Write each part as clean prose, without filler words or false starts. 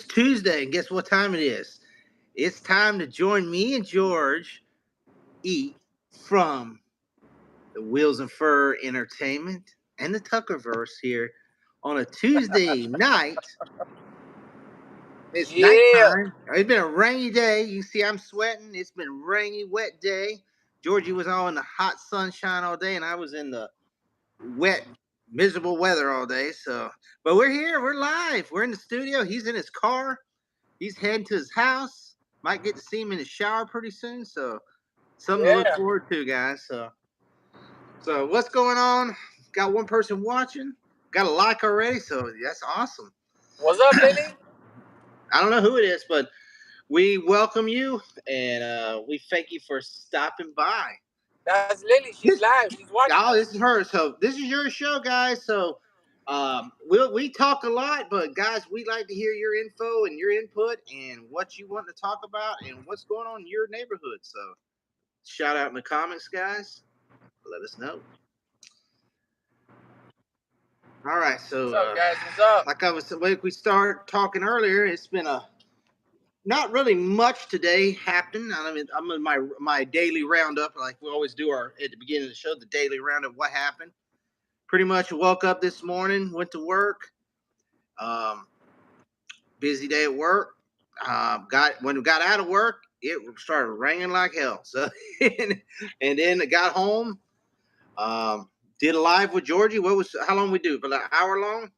Tuesday, and guess what time it is? It's time to join me and George eat from the Wheels and Fur Entertainment and the Tuckerverse here on a Tuesday night. It's nighttime. It's been a rainy day. You see, I'm sweating. It's been a rainy, wet day. Georgie was all in the hot sunshine all day, and I was in the wet, miserable weather all day. So, but we're here. We're live. We're in the studio. He's in his car. He's heading to his house. Might get to see him in the shower pretty soon. So, something to look forward to, guys. So what's going on? Got one person watching. Got a like already. So that's awesome. What's up, Lily? I don't know who it is, but we welcome you and we thank you for stopping by. That's Lily. She's live. She's watching. Oh, this is her. So this is your show, guys. So we talk a lot, but guys, we like to hear your info and your input and what you want to talk about and what's going on in your neighborhood. So shout out in the comments, guys. Let us know. All right, so what's up, guys? What's up? Like we started talking earlier, it's been not really much today happened. I mean, I'm in my daily roundup, like we always do at the beginning of the show, the daily roundup. What happened? Pretty much woke up this morning, went to work. Busy day at work. When we got out of work, it started raining like hell. So, and then I got home. Did a live with Georgie. How long we do? About an hour long?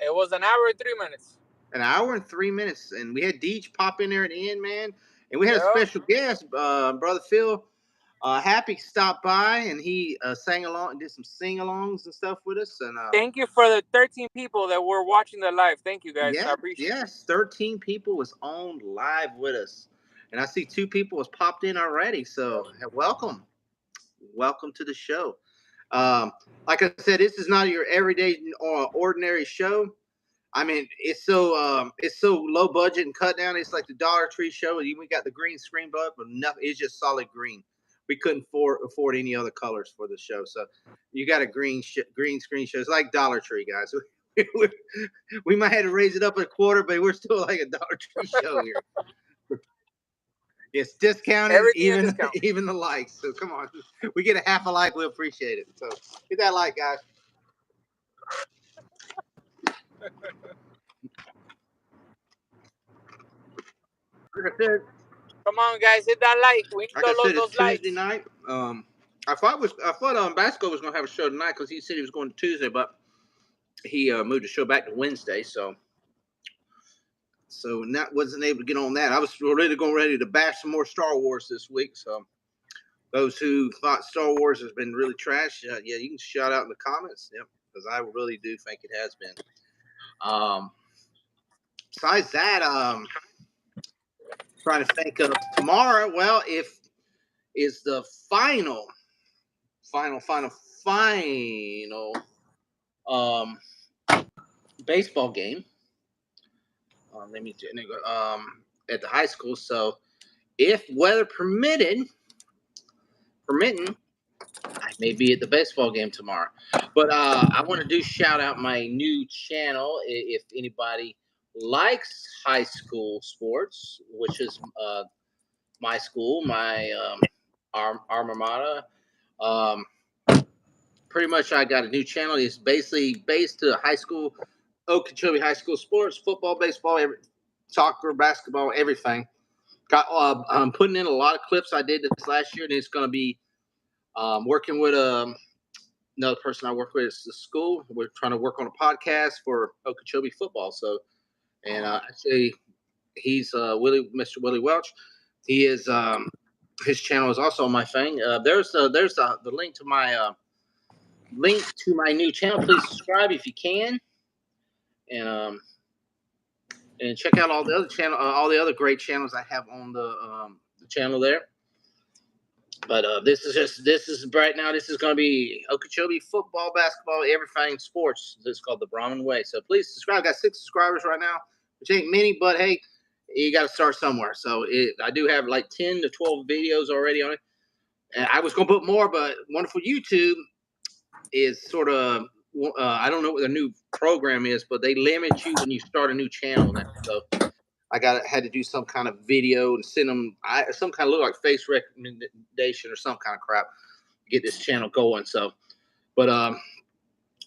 It was an hour and 3 minutes. An hour and 3 minutes. And we had Deej pop in there at the end, man. And we had a special guest, Brother Phil. Happy stopped by and he sang along and did some sing-alongs and stuff with us. And thank you for the 13 people that were watching the live. Thank you, guys. I appreciate it. Yes, 13 people was on live with us. And I see 2 people has popped in already. So welcome. Welcome to the show. Like I said, this is not your everyday or ordinary show. I mean, it's so low budget and cut down. It's like the Dollar Tree show. We got the green screen, but nothing. It's just solid green. We couldn't afford any other colors for the show, so you got a green screen show. It's like Dollar Tree, guys. We might have to raise it up a quarter, but we're still like a Dollar Tree show here. It's discounted, even the likes. So come on, we get a half a like, we appreciate it. So hit that like, guys. Like I said, come on, guys, hit that like. We need to load those likes. Tuesday night. I thought Basco was gonna have a show tonight because he said he was going to Tuesday, but he moved the show back to Wednesday. So wasn't able to get on that. I was ready to bash some more Star Wars this week. So those who thought Star Wars has been really trash, you can shout out in the comments. Yep, because I really do think it has been. Besides that, trying to think of tomorrow. Well, is the final baseball game. At the high school. So, if weather permitting, I may be at the baseball game tomorrow. But I want to shout out my new channel. If anybody likes high school sports, which is my school, my alma mater. Pretty much, I got a new channel. It's basically based to high school, Okeechobee High School sports, football, baseball, soccer, basketball, everything. I'm putting in a lot of clips I did this last year, and it's going to be working with another person I work with at the school. We're trying to work on a podcast for Okeechobee football. So, and actually, he's Mr. Willie Welch. He is his channel is also on my thing. There's the link to my new channel. Please subscribe if you can, and check out all the other great channels I have on the channel there. But this is right now. This is going to be Okeechobee football, basketball, everything sports. This is called the Brahmin Way. So please subscribe. I got 6 subscribers right now, which ain't many, but hey, you got to start somewhere. So I do have like 10 to 12 videos already on it. And I was going to put more, but wonderful YouTube is sort of I don't know what the new program is, but they limit you when you start a new channel now. So had to do some kind of video and send them some kind of look like face recommendation or some kind of crap to get this channel going. So, but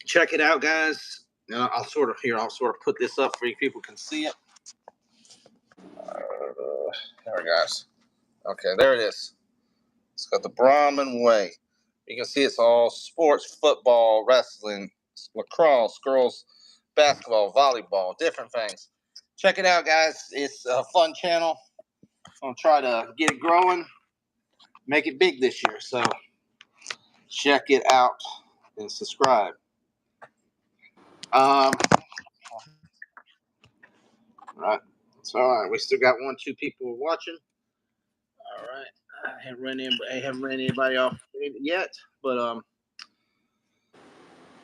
check it out, guys. I'll sort of put this up for you. People can see it. There, guys. Okay, there it is. It's got the Brahman Way. You can see it's all sports, football, wrestling, lacrosse, girls, basketball, volleyball, different things. Check it out, guys. It's a fun channel. I'm going to try to get it growing, make it big this year. So check it out and subscribe. All right. It's all right. We still got 2 people watching. All right. I haven't ran anybody off yet, but all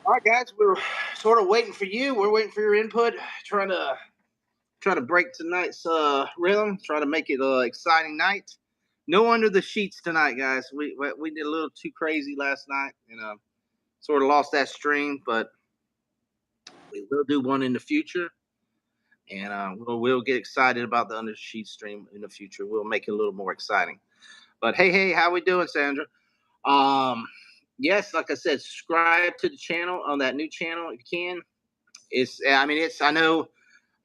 right, guys, we're sort of waiting for you. We're waiting for your input, trying to break tonight's rhythm, try to make it an exciting night. No under the sheets tonight, guys. We did a little too crazy last night, and sort of lost that stream, but we will do one in the future, and we'll get excited about the under the sheet stream in the future. We'll make it a little more exciting. But hey, how we doing, Sandra? Yes, like I said, subscribe to the channel on that new channel if you can. I know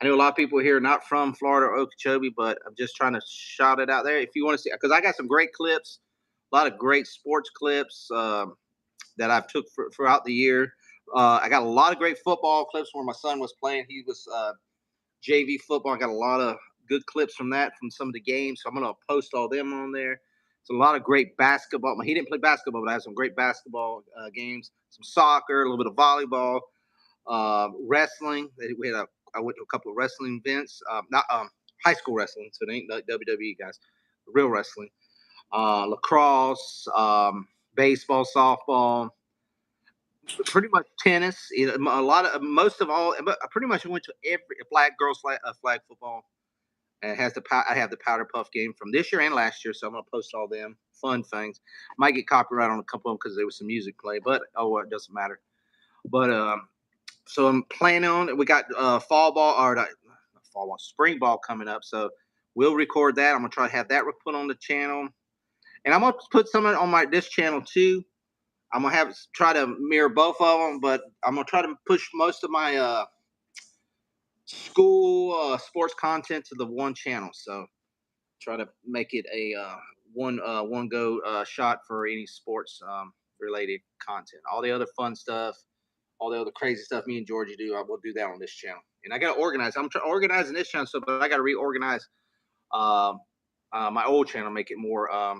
a lot of people here not from Florida or Okeechobee, but I'm just trying to shout it out there. If you want to see, because I got some great clips, a lot of great sports clips that I've took throughout the year. I got a lot of great football clips where my son was playing. He was JV football. I got a lot of good clips from some of the games. So I'm going to post all them on there. It's a lot of great basketball. He didn't play basketball, but I have some great basketball games, some soccer, a little bit of volleyball, wrestling. I went to a couple of wrestling events, not high school wrestling, so it ain't like WWE, guys. Real wrestling, lacrosse, baseball, softball, pretty much tennis. But I pretty much went to every girls flag football. And I have the Powder Puff game from this year and last year, so I'm gonna post all them fun things. Might get copyright on a couple of them because there was some music play, but it doesn't matter. But so I'm planning on it. We got spring ball coming up, so we'll record that. I'm gonna try to have that put on the channel, and I'm gonna put some on this channel too. I'm gonna try to mirror both of them, but I'm gonna try to push most of my school sports content to the one channel. So try to make it a one go shot for any sports related content. All the other fun stuff, all the other crazy stuff me and Georgie do, we'll do that on this channel. And I got to organize. I'm organizing this channel, but I got to reorganize my old channel, make it more a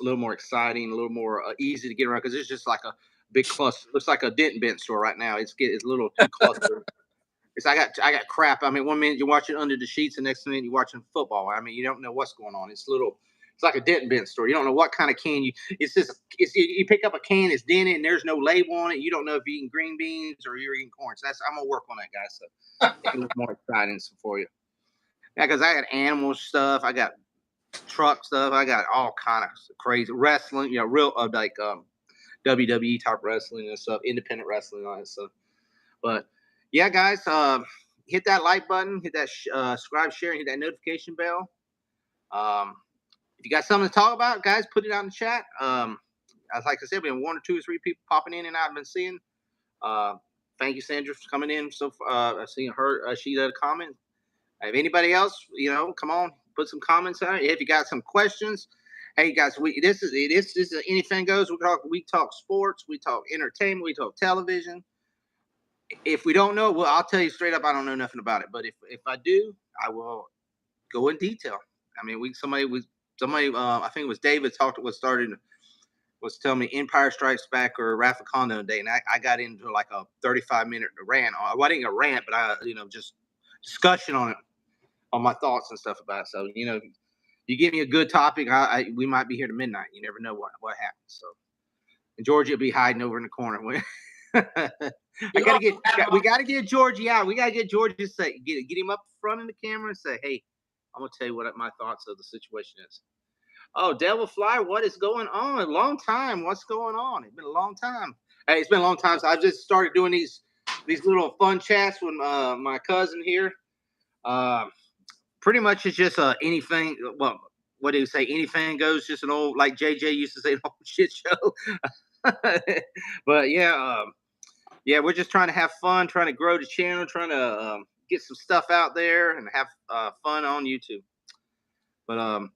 little more exciting, a little more easy to get around, because it's just like a big cluster. Looks like a dent and bent store right now. It's a little too clustered. I got crap. I mean, 1 minute you're watching Under the Sheets, the next minute you're watching football. I mean, you don't know what's going on. It's like a dent and bent store. You don't know what kind of can you pick up a can, it's dented, and there's no label on it. You don't know if you're eating green beans or you're eating corn. So I'm gonna work on that, guys. So make it look more exciting for you. Yeah, because I got animal stuff, I got truck stuff, I got all kind of crazy wrestling. Real like WWE type wrestling and stuff, independent wrestling, all that stuff. But yeah, guys, hit that like button, hit that subscribe, share, and hit that notification bell. If you got something to talk about, guys, put it out in the chat. Like I said, we have 1 or 2 or 3 people popping in and out. I've been seeing. Thank you, Sandra, for coming in. So I've seen her. She did a comment. If anybody else, come on, put some comments out. If you got some questions, hey guys, this is anything goes. We talk sports, we talk entertainment, we talk television. If we don't know, well, I'll tell you straight up, I don't know nothing about it. But if I do, I will go in detail. I mean, somebody, I think it was David was telling me Empire Strikes Back or Wrath of Khan the other day, and I got into like a 35-minute rant. Well, I didn't a rant, but just discussion on it, on my thoughts and stuff about it. So, you give me a good topic, we might be here to midnight. You never know what happens. So, and Georgie will be hiding over in the corner. We gotta get Georgie out. We gotta get Georgie to say, get him up front in the camera and say, hey, I'm gonna tell you what my thoughts of the situation is. Oh, Devil Fly, what is going on? A long time. What's going on? It's been a long time. Hey, it's been a long time. So I just started doing these little fun chats with my cousin here. pretty much it's just anything. Well, what do you say? Anything goes. Just an old, like JJ used to say, an old shit show. But yeah, yeah, we're just trying to have fun, trying to grow the channel, trying to get some stuff out there and have fun on YouTube. But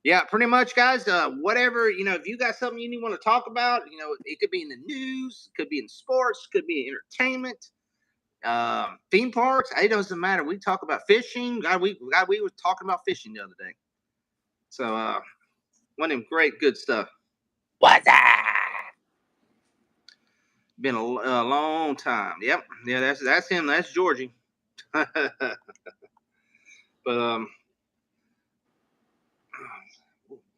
yeah, pretty much, guys. Whatever, if you got something you want to talk about, it could be in the news, it could be in sports, could be in entertainment, theme parks. It doesn't matter. We talk about fishing. We were talking about fishing the other day. So one of them great, good stuff. What's that? Been a long time. Yep. Yeah, that's him. That's Georgie. But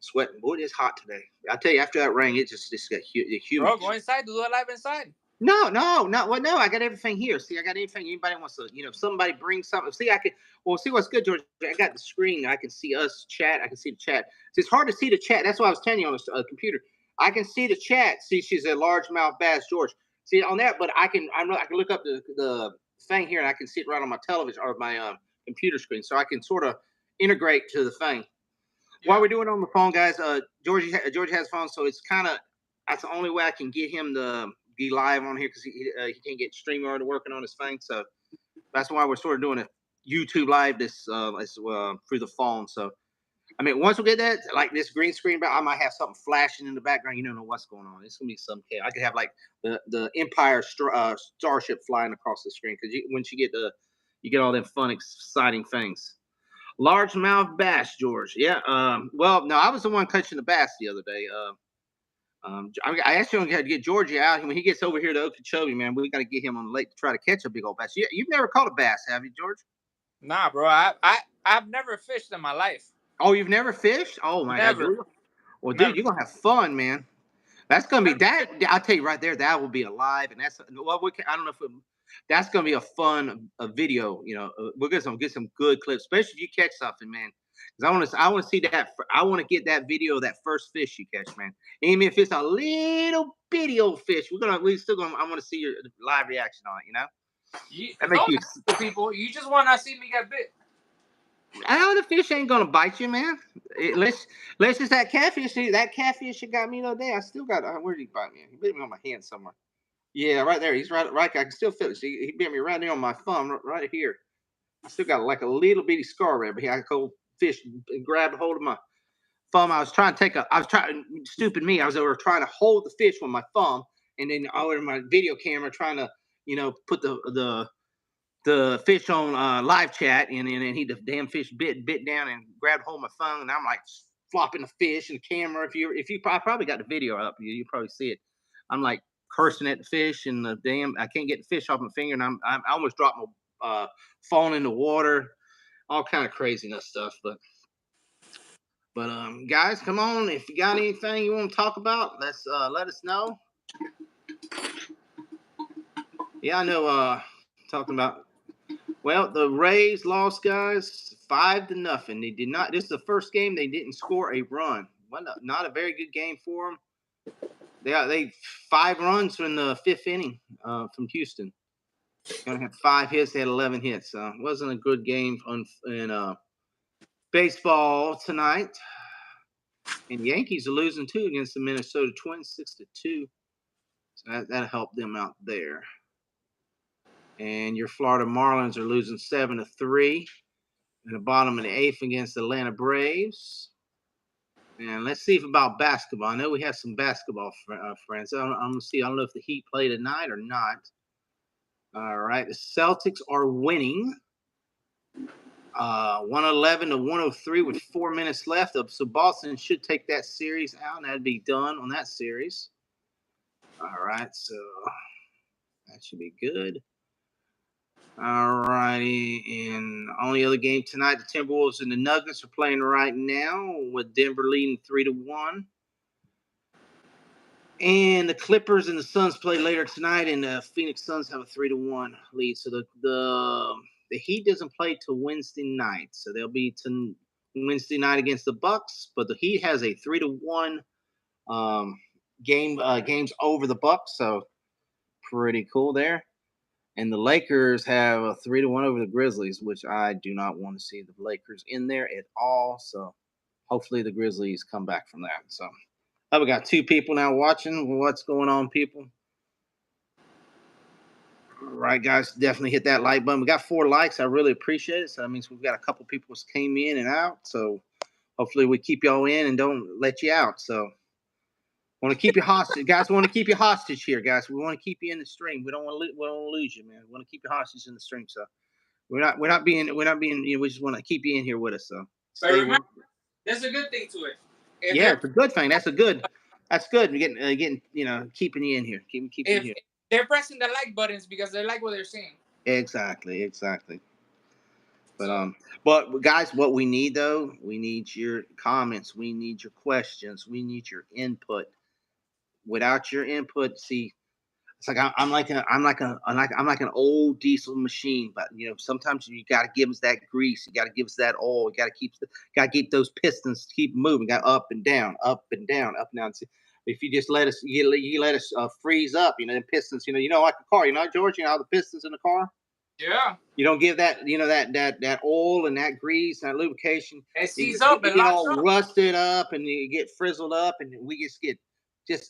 sweating. Boy, it's hot today. I tell you, after that rain, it just got humid. Bro, go inside. Do it live inside. No. Well, no, I got everything here. See, I got everything. Anybody wants to, if somebody brings something. See, see what's good, George. I got the screen. I can see us chat. I can see the chat. See, it's hard to see the chat. That's why I was telling you on the computer. I can see the chat. See, she's a largemouth bass, George. See on that, but I can look up the thing here, and I can see it right on my television or my computer screen, so I can sort of integrate to the thing. Yeah. While we're doing it on the phone, guys, George has a phone, so it's that's the only way I can get him to be live on here because he can't get StreamYard working on his thing. So that's why we're sort of doing a YouTube live this through the phone. So I mean, once we get that, like this green screen, I might have something flashing in the background. You don't know what's going on. It's gonna be some chaos. I could have like the Empire starship flying across the screen because once you get all them fun, exciting things. Largemouth bass, George. Yeah. Well, no, I was the one catching the bass the other day. I actually to get Georgie out. When he gets over here to Okeechobee, man, we got to get him on the lake to try to catch a big old bass. You've never caught a bass, have you, George? Nah, bro. I've never fished in my life. Oh, you've never fished? Oh my God. Well, dude, you're gonna have fun, man. That's gonna be that. I'll tell you right there, that will be alive, and that's I don't know if that's gonna be a fun video. We're gonna get some good clips, especially if you catch something, man. Because I want to see that. I want to get that video of that first fish you catch, man. Even if it's a little bitty old fish, we still gonna. I want to see your live reaction on it. That makes you people. You just want to see me get bit. I know the fish ain't gonna bite you, man. Let's just that catfish. That catfish that got me the other day. I still got. Where did he bite me? He bit me on my hand somewhere. Yeah, right there. He's right. I can still feel it. See, he bit me right there on my thumb, right here. I still got like a little bitty scar there, but I could fish and grab a hold of my thumb. I was trying stupid me. I was over trying to hold the fish with my thumb, and then over my video camera trying to, put the fish on live chat, and the damn fish bit down and grabbed hold of my phone, and I'm like flopping the fish and the camera. I probably got the video up, you probably see it. I'm like cursing at the fish, and I can't get the fish off my finger, and I almost dropped my phone in the water, all kind of craziness stuff. But guys, come on, if you got anything you want to talk about, let us know. Yeah, I know. Talking about. Well, the Rays lost, guys, 5-0. They did not. This is the first game they didn't score a run. Well, not a very good game for them. They 5 runs in the 5th inning from Houston. Going to have 5 hits. They had 11 hits. It wasn't a good game in baseball tonight. And the Yankees are losing too against the Minnesota Twins, 6-2. So that helped them out there. And your Florida Marlins are losing 7-3 in the bottom of the 8th against the Atlanta Braves. And let's see about basketball. I know we have some basketball friends. I'm going to see. I don't know if the Heat play tonight or not. All right. The Celtics are winning 111-103 with 4 minutes left. So Boston should take that series out, and that'd be done on that series. All right. So that should be good. All righty, and only other game tonight, the Timberwolves and the Nuggets are playing right now with Denver leading 3-1. And the Clippers and the Suns play later tonight, and the Phoenix Suns have a 3-1 lead. So the Heat doesn't play till Wednesday night, so they'll be Wednesday night against the Bucks. But the Heat has a 3-1 games over the Bucks, so pretty cool there. And the Lakers have a 3-1 over the Grizzlies, which I do not want to see the Lakers in there at all. So hopefully the Grizzlies come back from that. So we got 2 people now watching. What's going on, people? All right, guys, definitely hit that like button. We got 4 likes. I really appreciate it. So that means we've got a couple people who came in and out. So hopefully we keep y'all in and don't let you out. So want to keep you hostage, guys. We want to keep you hostage here, guys. We want to keep you in the stream. We don't want to lose you, man. We want to keep you hostage in the stream. So we're not being. You know, we just want to keep you in here with us. So remember, there's a good thing to it. Yeah, it's a good thing. That's good. We're getting you know, keeping you in here. Keeping you here. They're pressing the like buttons because they like what they're seeing. Exactly. But guys, what we need though, we need your comments, we need your questions, we need your input. Without your input, see, it's like I'm like an old diesel machine. But you know, sometimes you got to give us that grease, you got to give us that oil, you got to keep those pistons keep moving, got up and down, up and down, up and down. See, if you just let us, you let us freeze up, you know, the pistons, you know, like a car, you know, George, you know, the pistons in the car. Yeah. You don't give that, you know, that oil and that grease and that lubrication. It sees up and get all rusted up, and you get frizzled up, and we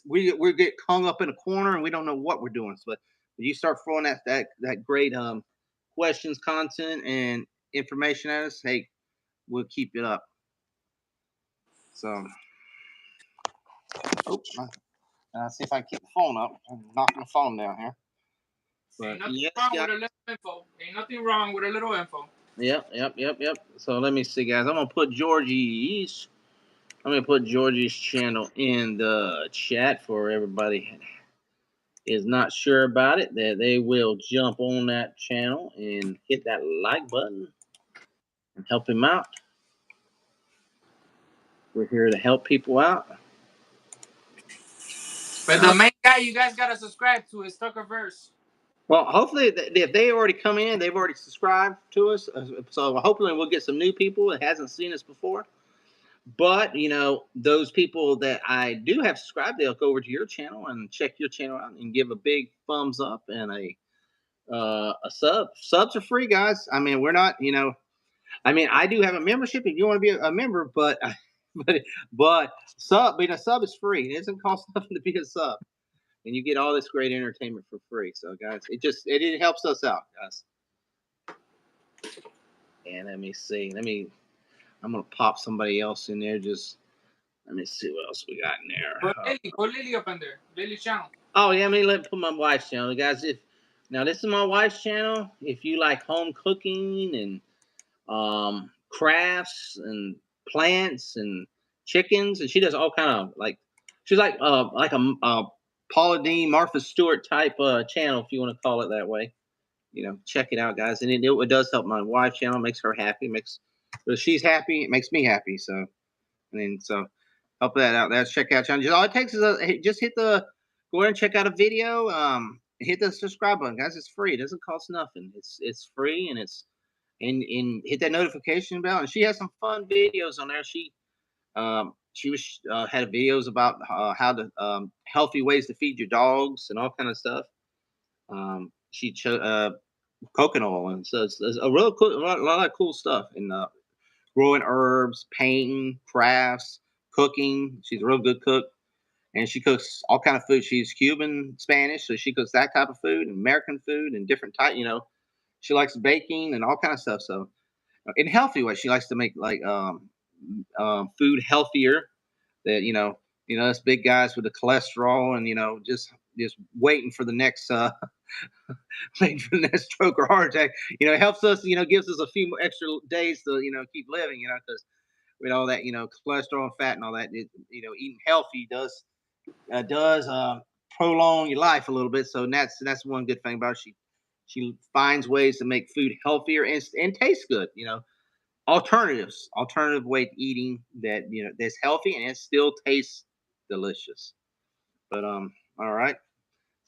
we get hung up in a corner, and we don't know what we're doing. So, but you start throwing that great questions, content, and information at us, hey, we'll keep it up. So, oops, see if I can keep the phone up. I'm knocking the phone down here. But Ain't nothing wrong with a little info. Yep. So let me see, guys. I'm gonna put Georgie's channel in the chat for everybody is not sure about it. That they will jump on that channel and hit that like button and help him out. We're here to help people out. But the main guy you guys gotta subscribe to is Tuckerverse. Well, hopefully, if they already come in, they've already subscribed to us. So hopefully, we'll get some new people that hasn't seen us before. But you know, those people that I do have subscribed, they'll go over to your channel and check your channel out and give a big thumbs up and a sub. Subs are free, guys. I mean, we're not, you know, I mean, I do have a membership if you want to be a member, but being a sub is free. It doesn't cost nothing to be a sub. And you get all this great entertainment for free. So, guys, it helps us out, guys. And let me see. I'm gonna pop somebody else in there. Just let me see what else we got in there. Put Lily up in there. Lily's channel. Oh yeah, let me put my wife's channel, guys. Now this is my wife's channel. If you like home cooking and crafts and plants and chickens, and she does all kind of she's like a Paula Deen, Martha Stewart type channel, if you want to call it that way. You know, check it out, guys. And it does help my wife's channel, makes her happy, she's happy, it makes me happy. So, so help that out. That's check out channel. All it takes is just go ahead and check out a video. Hit the subscribe button, guys. It's free. It doesn't cost nothing. It's free, and hit that notification bell. And she has some fun videos on there. She had videos about how to healthy ways to feed your dogs and all kind of stuff. She coconut oil, and so it's a real cool, a lot of cool stuff in growing herbs, painting, crafts, cooking. She's a real good cook, and she cooks all kind of food. She's Cuban Spanish, so she cooks that type of food, and American food, and different type. You know, she likes baking and all kind of stuff. So, in healthy ways, she likes to make food healthier. That you know, us big guys with the cholesterol, and you know, just waiting for the next stroke or heart attack. You know, it helps us. You know, gives us a few extra days to keep living. You know, because with all that cholesterol and fat and all that, eating healthy does prolong your life a little bit. So that's one good thing about her. She finds ways to make food healthier and taste good. You know, alternative way to eating that's healthy and it still tastes delicious. But all right.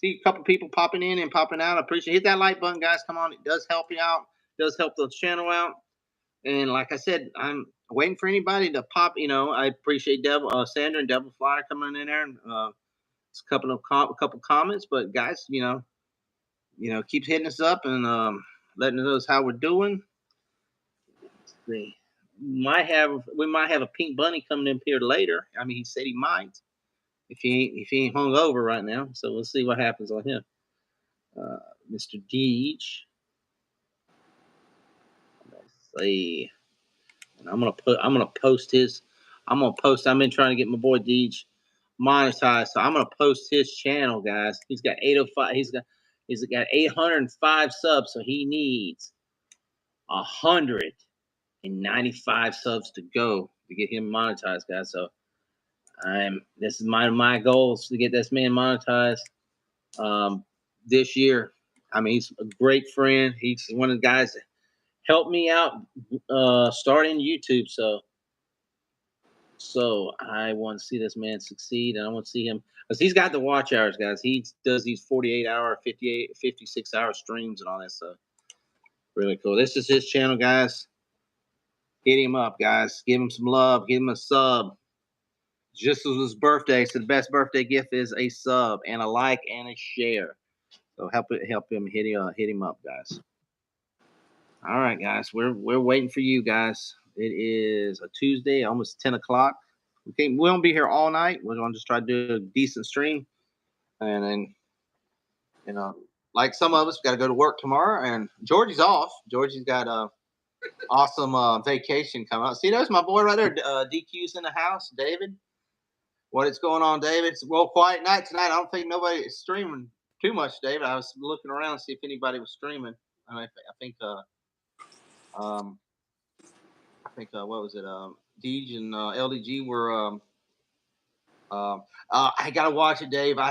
See a couple people popping in and popping out. I appreciate it. Hit that like button, guys. Come on, it does help you out. It does help the channel out. And like I said, I'm waiting for anybody to pop. You know, I appreciate Sandra and Devil Flyer coming in there and a couple comments. But guys, keeps hitting us up and letting us know how we're doing. Let's see. We might have a pink bunny coming in here later. I mean, he said he might. If he ain't hung over right now, so we'll see what happens on him. Mr. Deej. Let's see. And I'm gonna post his. I've been trying to get my boy Deej monetized, so I'm gonna post his channel, guys. He's got 805. He's got 805 subs, so he needs 195 subs to go to get him monetized, guys. So this is my goals to get this man monetized this year. I mean, he's a great friend. He's one of the guys that helped me out starting YouTube. So I want to see this man succeed, and I want to see him because he's got the watch hours, guys. He does these 48-hour, 56-hour streams and all that stuff. Really cool. This is his channel, guys. Hit him up, guys. Give him some love. Give him a sub. Just as his birthday, so the best birthday gift is a sub and a like and a share. So help him hit him up, guys. All right, guys. We're waiting for you, guys. It is a Tuesday, almost 10 o'clock. We won't be here all night. We're gonna just try to do a decent stream, and then like some of us, got to go to work tomorrow. And Georgie's off. Georgie's got a awesome vacation coming up. See, there's my boy right there. DQ's in the house, David. What is going on, David? It's a real quiet night tonight. I don't think nobody is streaming too much, David. I was looking around to see if anybody was streaming. I think what was it? Deej and LDG were. I gotta watch it, Dave. I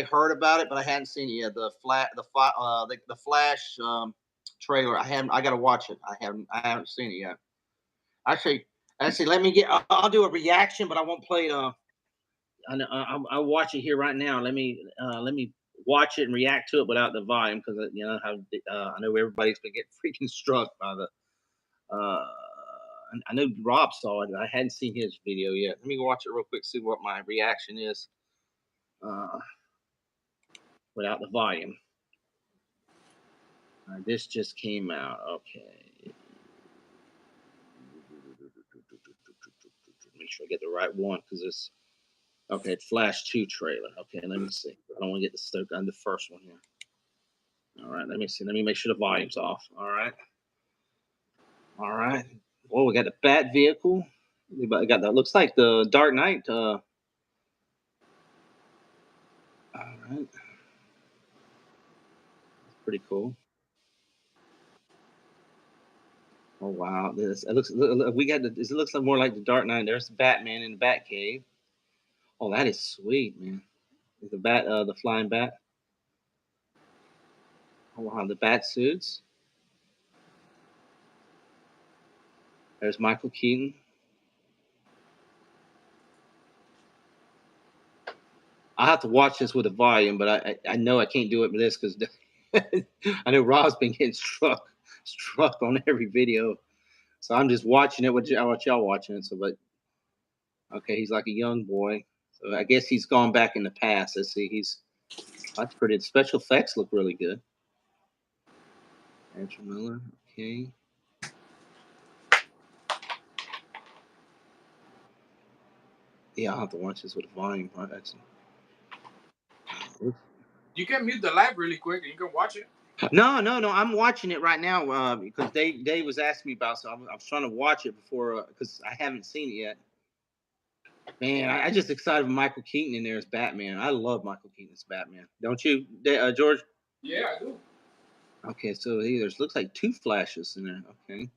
heard about it, but I hadn't seen it yet. The Flash trailer. I gotta watch it. I haven't seen it yet. Actually, I'll do a reaction, but I won't play it. I'll watch it here right now. Let me watch it and react to it without the volume because I know everybody's been getting freaking struck by the. I know Rob saw it. I hadn't seen his video yet. Let me watch it real quick, see what my reaction is without the volume. This just came out. Okay. Make sure I get the right one because it's okay. Flash 2 trailer. Okay, let me see. I don't want to get stuck on the first one here. All right, let me see. Let me make sure the volume's off. All right. Well, we got the Bat vehicle. We got that. Looks like the Dark Knight. All right. That's pretty cool. Oh wow! It looks like more like the Dark Knight. There's Batman in the Batcave. Oh, that is sweet, man. The bat, the flying bat. Oh wow, the bat suits. There's Michael Keaton. I have to watch this with a volume, but I know I can't do it with this because I know Rob's been getting struck on every video. So I'm just watching it. What y'all watching it? So, but okay, he's like a young boy. So I guess he's gone back in the past. Let's see. That's pretty. Special effects look really good. Andrew Miller. Okay. Yeah, I'll have to watch this with a volume. You can mute the live really quick and you can watch it. No. I'm watching it right now because Dave was asking me about it, so I was trying to watch it before because I haven't seen it yet. Man, I just excited with Michael Keaton in there as Batman. I love Michael Keaton as Batman. Don't you, George? Yeah, I do. Okay, so looks like 2 Flashes in there. Okay.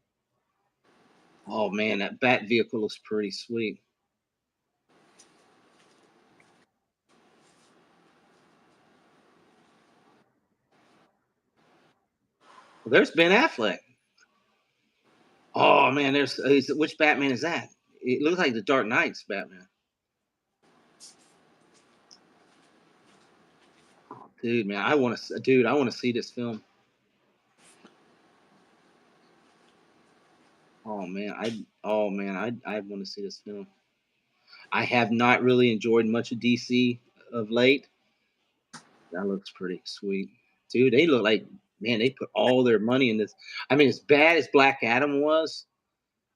Oh man, that Bat vehicle looks pretty sweet. Well, there's Ben Affleck. Oh man, which Batman is that? It looks like the Dark Knight's Batman. Oh, dude, man, I want to see this film. Oh man, I want to see this film. I have not really enjoyed much of DC of late. That looks pretty sweet. dude, they look like, man, they put all their money in this. I mean, as bad as Black Adam was,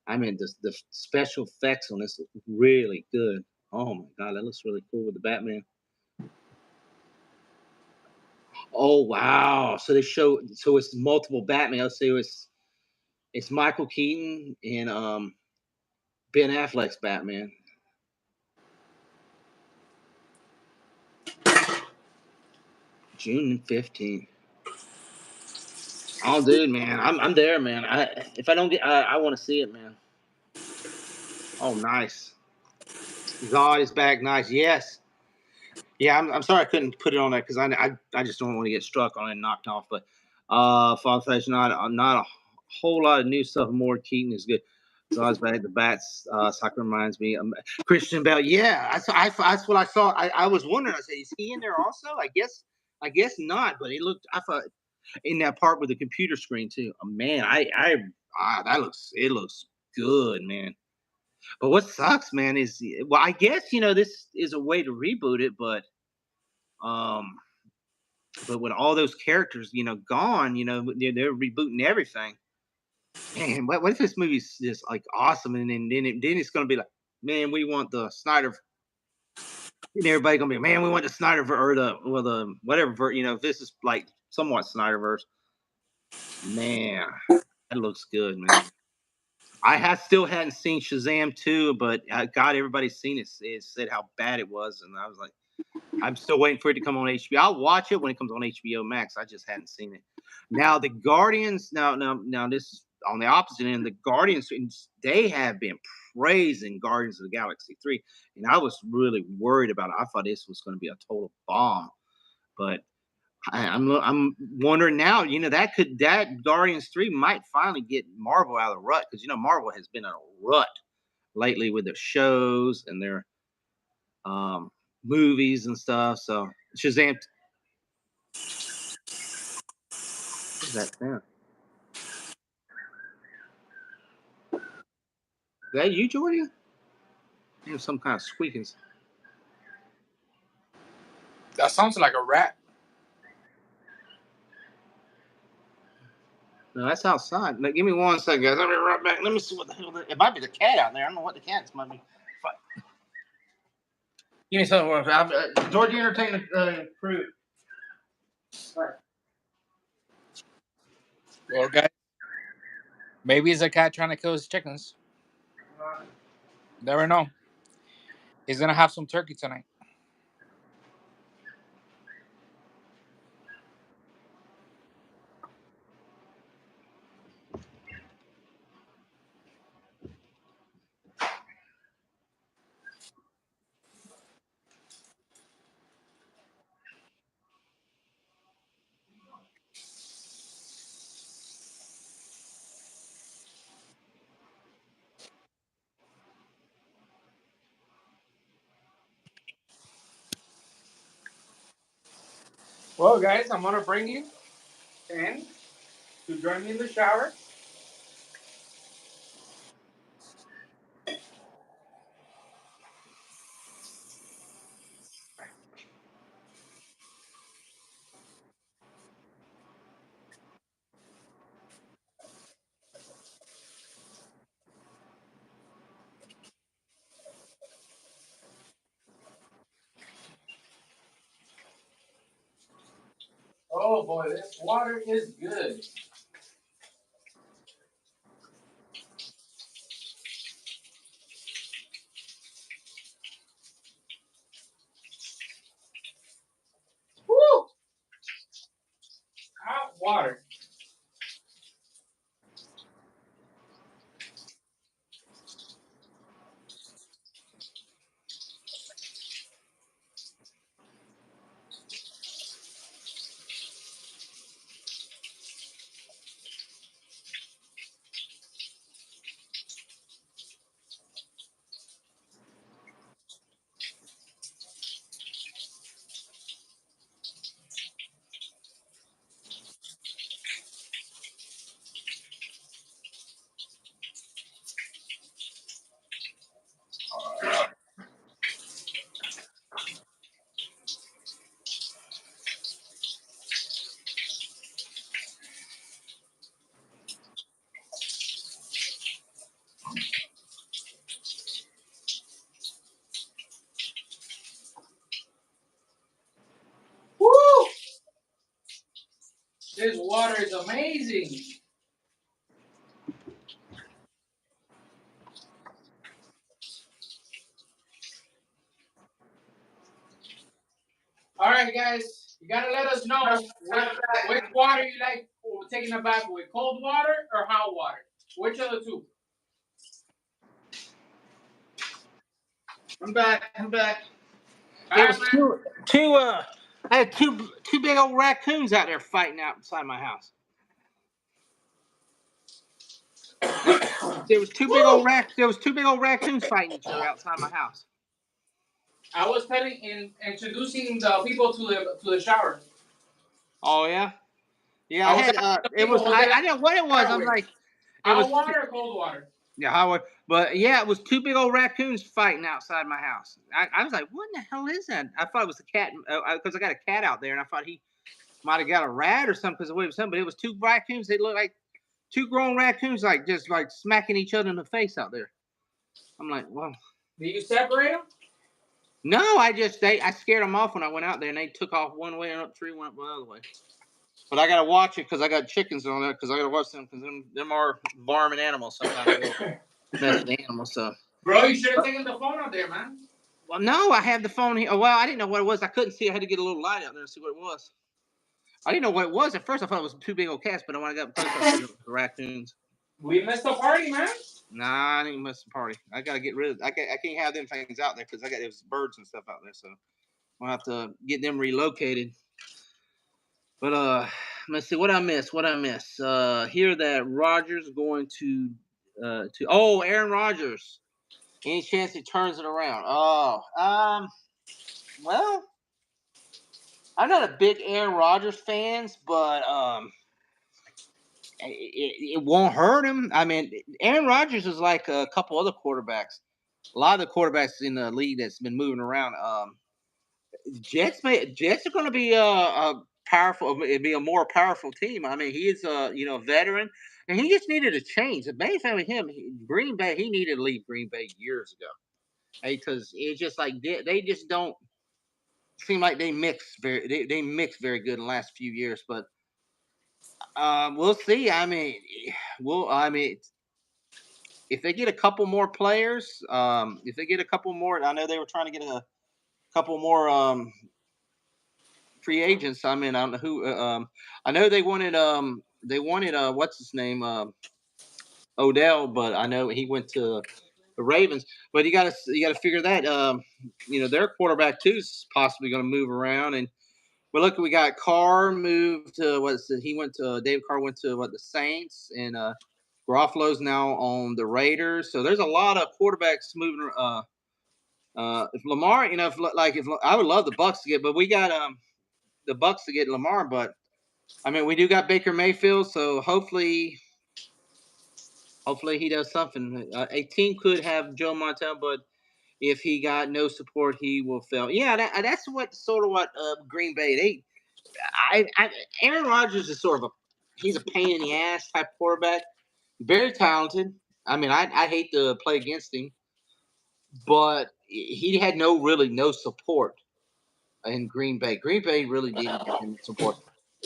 I mean, the special effects on this look really good. Oh my god, that looks really cool with the Batman. Oh wow! So they show, so it's multiple Batman. I'll say it's Michael Keaton and Ben Affleck's Batman. June 15th. Oh, dude, man, I'm there, man. If I don't get, I want to see it, man. Oh, nice. Zod is back. Nice. Yes. Yeah, I'm sorry I couldn't put it on there because I just don't want to get struck on it and knocked off. But Father Flash, not a whole lot of new stuff. More Keaton is good. Zod's back. The Bats. Soccer reminds me. Christian Bale. Yeah, that's what I saw. I was wondering. I said, is he in there also? I guess not. But it looked. I thought in that part with the computer screen too. Man, it looks good, man. But what sucks, man, is, well, I guess this is a way to reboot it, um, but with all those characters, gone, they're rebooting everything. Man, what if this movie's just like awesome, and then it's gonna be like, man, we want the Snyder, and everybody gonna be, man, we want the Snyder or the whatever, if this is like somewhat Snyderverse, man, that looks good, man. Still hadn't seen Shazam 2, but God, everybody's seen it. It said how bad it was, and I was like, I'm still waiting for it to come on HBO. I'll watch it when it comes on HBO Max. I just hadn't seen it. Now the Guardians. Now this is on the opposite end. The Guardians, they have been praising Guardians of the Galaxy 3, and I was really worried about it. I thought this was going to be a total bomb, but I'm wondering now. That Guardians 3 might finally get Marvel out of the rut, because Marvel has been in a rut lately with their shows and their um, movies and stuff. So Shazam. What's that sound? Is that you, Jordan? You have some kind of squeaking. That sounds like a rat. No, that's outside. Now, give me 1 second, guys. I'll be right back. Let me see what the hell. It might be the cat out there. I don't know what the cat's might be. Give me something. Georgia Entertainment Crew. Well, guys, maybe it's a cat trying to kill his chickens. Never know. He's gonna have some turkey tonight. Well, guys, I'm gonna bring you in to join me in the shower. Oh boy, this water is good. Woo! Hot water. This water is amazing. All right, guys, you gotta let us know which water you like taking a bath with, cold water or hot water. Which of the two? I'm back. All There right, was two. I had two big old raccoons out there fighting outside my house. There was two big old raccoons fighting each other outside my house. I was introducing the people to the shower. Oh yeah, yeah. I had it was. I didn't know what it was. I'm like, it was hot water or cold water. Yeah, but yeah, it was two big old raccoons fighting outside my house. I was like, what in the hell is that? I thought it was a cat because I got a cat out there, and I thought he might have got a rat or something because of the way it was something. But it was two raccoons. They looked like two grown raccoons, like just like smacking each other in the face out there. I'm like, well, did you separate them? No, I scared them off when I went out there, and they took off one way and up the tree, went up the other way. But I gotta watch it because I got chickens on there because I gotta watch them because them are varmint animals sometimes. Mess with animals, so. Bro, you should have taken the phone out there, man. Well, no, I have the phone here. Well, I didn't know what it was. I couldn't see. I had to get a little light out there and see what it was. I didn't know what it was. At first, I thought it was two big old cats, but when I got close, I said it was the raccoons. We missed the party, man. Nah, I didn't miss the party. I gotta get rid of. I can't have them things out there because there's birds and stuff out there, so I'll have to get them relocated. But let's see what I miss. Hear that Rodgers going to Aaron Rodgers. Any chance he turns it around? Well, I'm not a big Aaron Rodgers fan, but it won't hurt him. I mean, Aaron Rodgers is like a couple other quarterbacks. A lot of the quarterbacks in the league that's been moving around. Jets are going to be a powerful. It'd be a more powerful team. I mean, he is a veteran, and he just needed a change. The main thing with him, Green Bay, he needed to leave Green Bay years ago, because it's just like they just don't seem like they mix very good in the last few years. But we'll see. I mean, if they get a couple more players, if they get a couple more, I know they were trying to get a couple more free agents. I mean, I don't know who. I know they wanted what's his name, Odell, but I know he went to the Ravens. But you got to figure that their quarterback too is possibly going to move around. And well, look, we got Carr moved to David Carr went to the Saints, and Garoppolo's now on the Raiders. So there's a lot of quarterbacks moving. If Lamar, if I would love the Bucs to get, but we got the Bucs to get Lamar, but I mean we do got Baker Mayfield, so hopefully he does something. A team could have Joe Montana, but if he got no support, he will fail. Yeah, that's what Green Bay. Aaron Rodgers is he's a pain in the ass type quarterback. Very talented. I mean, I hate to play against him, but he had no support in Green Bay. Green Bay really didn't give him support.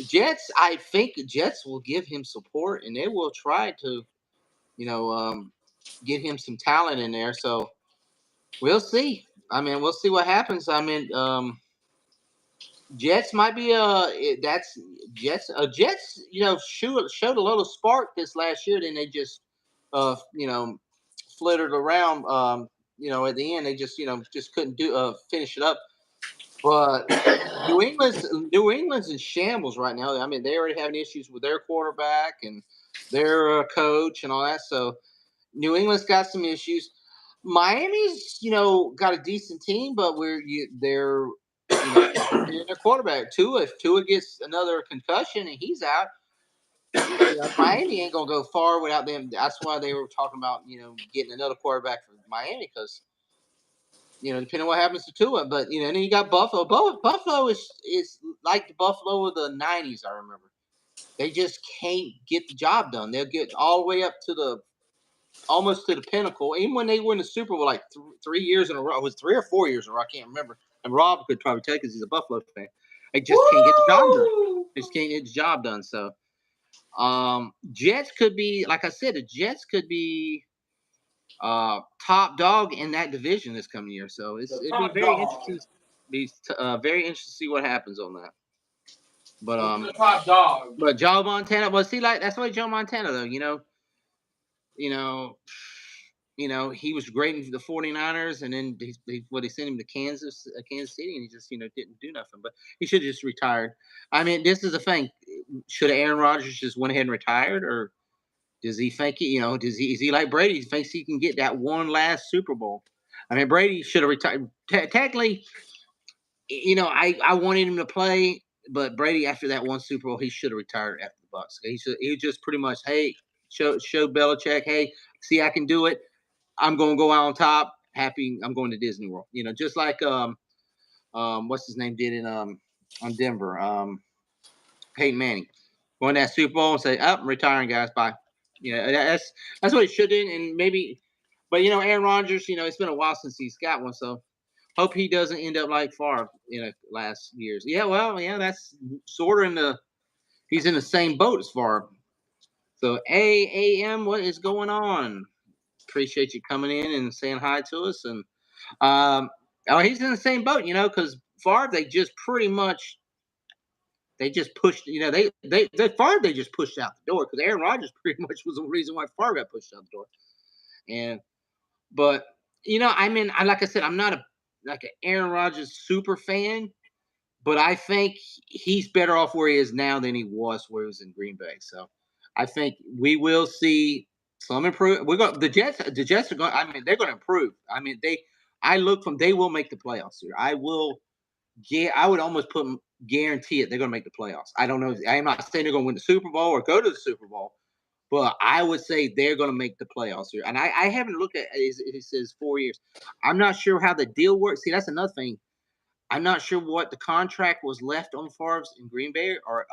Jets, I think the Jets will give him support, and they will try to, get him some talent in there. So we'll see. I mean, we'll see what happens. I mean, Jets might be Jets. Jets, showed a little spark this last year. Then they just, flittered around. At the end they just couldn't finish it up. But New England's in shambles right now. I mean, they already having issues with their quarterback and their coach and all that. So New England's got some issues. Miami's, got a decent team, but they're their quarterback. If Tua gets another concussion and he's out, Miami ain't gonna go far without them. That's why they were talking about getting another quarterback for Miami, because depending on what happens to Tua. But and then you got Buffalo. Buffalo is like the Buffalo of the '90s. I remember they just can't get the job done. They'll get all the way up to almost to the pinnacle. Even when they win the Super Bowl like 3 years in a row, it was 3 or 4 years in a row. I can't remember. And Rob could probably tell because he's a Buffalo fan. It just can't get the job done. Just can't get the job done. So, Jets could be, like I said, the Jets could be top dog in that division this coming year. So it'd be very interesting. Be very interesting to see what happens on that. But the top dog. But Joe Montana, well, see, like that's why Joe Montana though, you know, he was great in the 49ers, and then they sent him to Kansas City, and he just didn't do nothing. But he should have just retired. I mean, this is the thing: should Aaron Rodgers just went ahead and retired, or does he think is he like Brady? He thinks he can get that one last Super Bowl? I mean, Brady should have retired. Technically, I wanted him to play, but Brady after that one Super Bowl, he should have retired after the Bucs. He just pretty much show Belichick, hey, see, I can do it. I'm going to go out on top. Happy, I'm going to Disney World. Just like what's his name did in on Denver, Peyton Manning, going to that Super Bowl and say, I'm retiring, guys, bye. That's what he should do, and maybe, but Aaron Rodgers, it's been a while since he's got one, so hope he doesn't end up like Favre, last year's. Yeah, well, yeah, that's sort of he's in the same boat as Favre. So, AM, what is going on? Appreciate you coming in and saying hi to us. And he's in the same boat, because Favre, they just pushed, Favre, they just pushed out the door, because Aaron Rodgers pretty much was the reason why Favre got pushed out the door. But I mean, like I said, I'm not an Aaron Rodgers super fan, but I think he's better off where he is now than he was where he was in Green Bay. So I think we will see some improve. The Jets are going. I mean, they're going to improve. I mean, they will make the playoffs here. I would almost guarantee it. They're going to make the playoffs. I don't know. I'm not saying they're going to win the Super Bowl or go to the Super Bowl, but I would say they're going to make the playoffs here. And I haven't looked at it. It says 4 years. I'm not sure how the deal works. See, that's another thing. I'm not sure what the contract was left on Favre's in Green Bay, or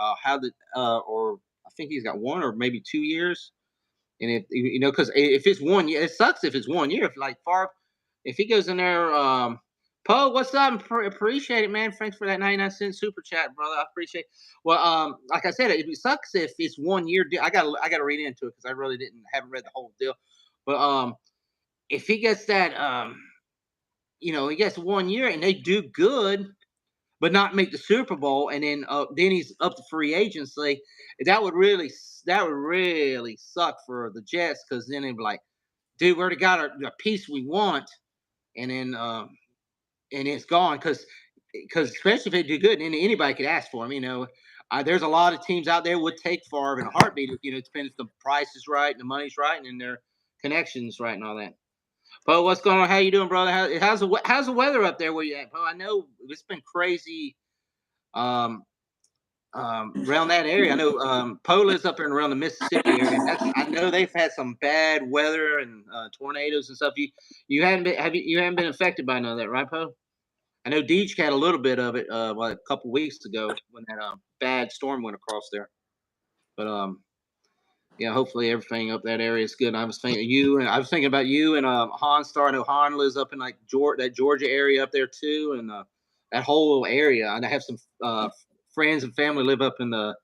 or I think he's got 1 or maybe 2 years. And because if it's 1 year, it sucks if it's 1 year. If like Favre, if he goes in there, Poe, what's up? Appreciate it, man. Thanks for that 99-cent super chat, brother. I appreciate it. Well, like I said, it sucks if it's 1 year deal. I gotta read into it because I really haven't read the whole deal. But if he gets that, he gets 1 year and they do good, but not make the Super Bowl, and then he's up to free agency. That would really suck for the Jets, because then they'd be like, dude, we already got a piece we want, and then and it's gone, because especially if they do good, and anybody could ask for him. There's a lot of teams out there would take Favre in a heartbeat. It depends if the price is right, and the money's right, and their connections right, and all that. Poe, what's going on? How you doing, brother? How's the weather up there where you at, Poe? I know it's been crazy around that area. I know Poe lives up there around the Mississippi area. I know they've had some bad weather and tornadoes and stuff. You haven't been affected by none of that, right, Poe? I know Deej had a little bit of it a couple weeks ago when that bad storm went across there. But yeah, hopefully everything up that area is good. I was thinking about you and Han Star. I know Han lives up in like that Georgia area up there too, and that whole area. And I have some friends and family live up in the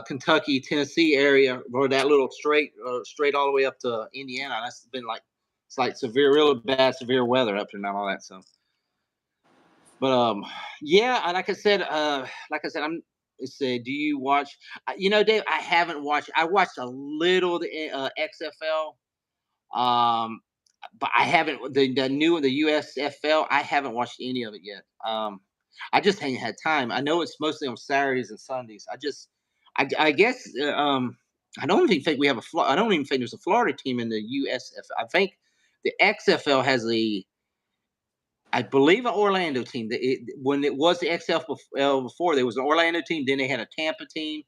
Kentucky, Tennessee area, or that little straight all the way up to Indiana. That's been it's like really bad, severe weather up there and all that. So, but yeah, like I said, do you watch? Dave, I haven't watched. I watched a little of the XFL, but I haven't the USFL. I haven't watched any of it yet. I just haven't had time. I know it's mostly on Saturdays and Sundays. I guess I don't even think we have I don't even think there's a Florida team in the USFL. I think the XFL has I believe an Orlando team. When it was the XFL before, there was an Orlando team. Then they had a Tampa team,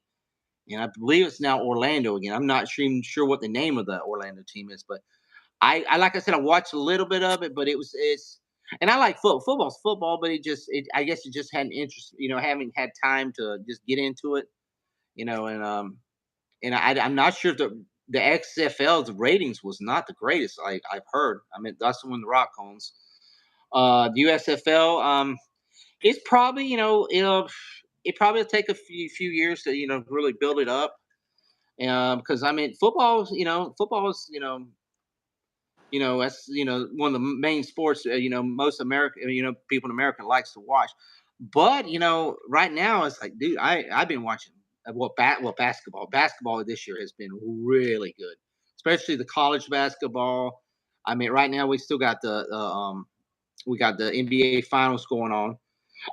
and I believe it's now Orlando again. I'm not even sure what the name of the Orlando team is, but I like I said, I watched a little bit of it, but and I like football. Football's football, but I guess it just had an interest. Haven't had time to just get into it. And I'm not sure if the XFL's ratings was not the greatest. I've heard. I mean, that's the one the Rock owns. The USFL, It's probably, it probably will take a few years to, really build it up. Because I mean, football is, that's one of the main sports. Most American, people in America likes to watch. But right now it's like, dude, I've been watching basketball. Basketball this year has been really good, especially the college basketball. I mean, right now we still got we got the NBA finals going on.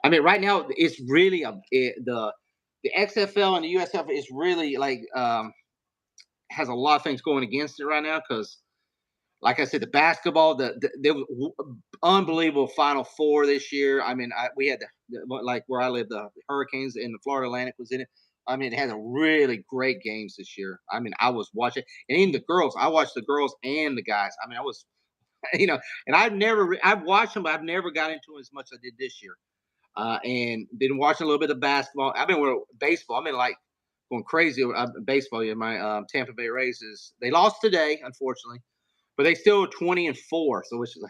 I mean, right now it's really the XFL and the USF is really like has a lot of things going against it right now because, like I said, the basketball, there was unbelievable Final Four this year. I mean, we had like where I live, the Hurricanes in the Florida Atlantic was in it. I mean, it had a really great games this year. I mean, I was watching, and even the girls. I watched the girls and the guys. I mean, I was, and I've watched them, but I've never got into it as much as I did this year. And been watching a little bit of basketball. I've been with baseball. I've been like going crazy with baseball. Yeah, my Tampa Bay Rays they lost today, unfortunately, but they still are 20-4, so which is a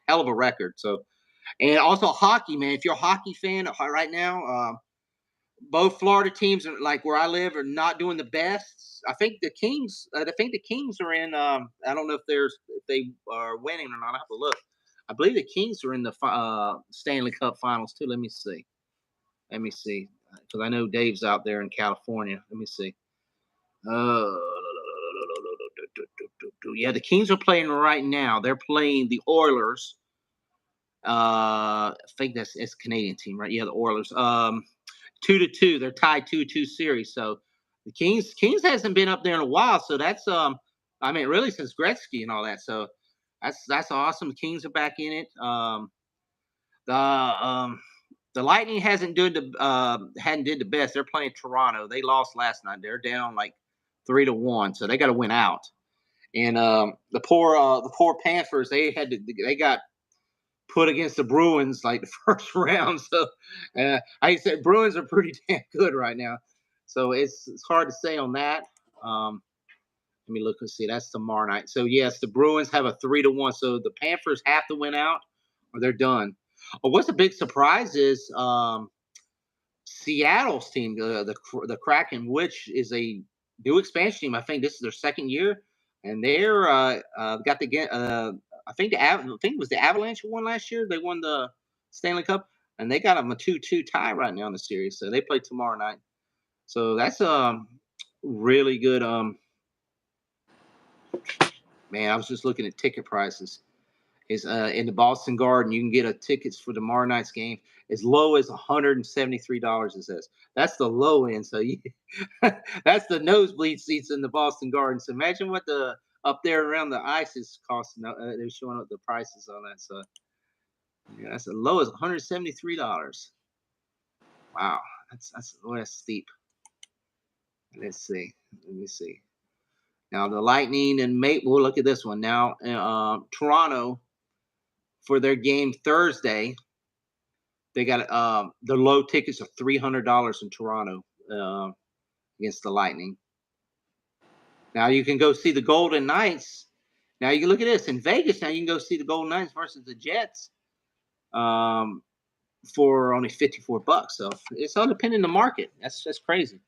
hell of a record. So, and also hockey, man. If you're a hockey fan right now, both Florida teams, are, like where I live, are not doing the best. I think the Kings. I think the Kings are in. I don't know if they are winning or not. I have to look. I believe the Kings are in the Stanley Cup Finals too. Let me see. Let me see, because I know Dave's out there in California. Let me see. Uh, yeah, the Kings are playing right now. They're playing the Oilers. I think it's a Canadian team, right? Yeah, the Oilers. 2-2. They're tied 2-2 series. So the Kings hasn't been up there in a while. So that's I mean, really since Gretzky and all that. So that's awesome. The Kings are back in it. The the Lightning hadn't did the best. They're playing Toronto. They lost last night. They're down like 3-1, so they got to win out. And the poor Panthers, they got put against the Bruins like the first round. So I said Bruins are pretty damn good right now. So it's hard to say on that. Let me look and see. That's tomorrow night. So yes, the Bruins have a 3-1. So the Panthers have to win out, or they're done. What's a big surprise is Seattle's team, the Kraken, which is a new expansion team. I think this is their second year, and they're got the get. I think it was the Avalanche who won last year. They won the Stanley Cup, and they got them a 2-2 tie right now in the series. So they play tomorrow night. So that's really good. Man, I was just looking at ticket prices. Is in the Boston Garden. You can get a tickets for tomorrow night's game as low as $173. It says that's the low end. So that's the nosebleed seats in the Boston Garden. So imagine what the up there around the ice is costing. They're showing up the prices on that. So yeah, that's the low as $173. Wow, that's steep. Let's see. Let me see. Now the Lightning and Mate. Well, look at this one. Now Toronto for their game Thursday. They got the low tickets are $300 in Toronto against the Lightning. Now you can go see the Golden Knights. Now you can look at this in Vegas. Now you can go see the Golden Knights versus the Jets for only $54. So it's all depending on the market. That's crazy.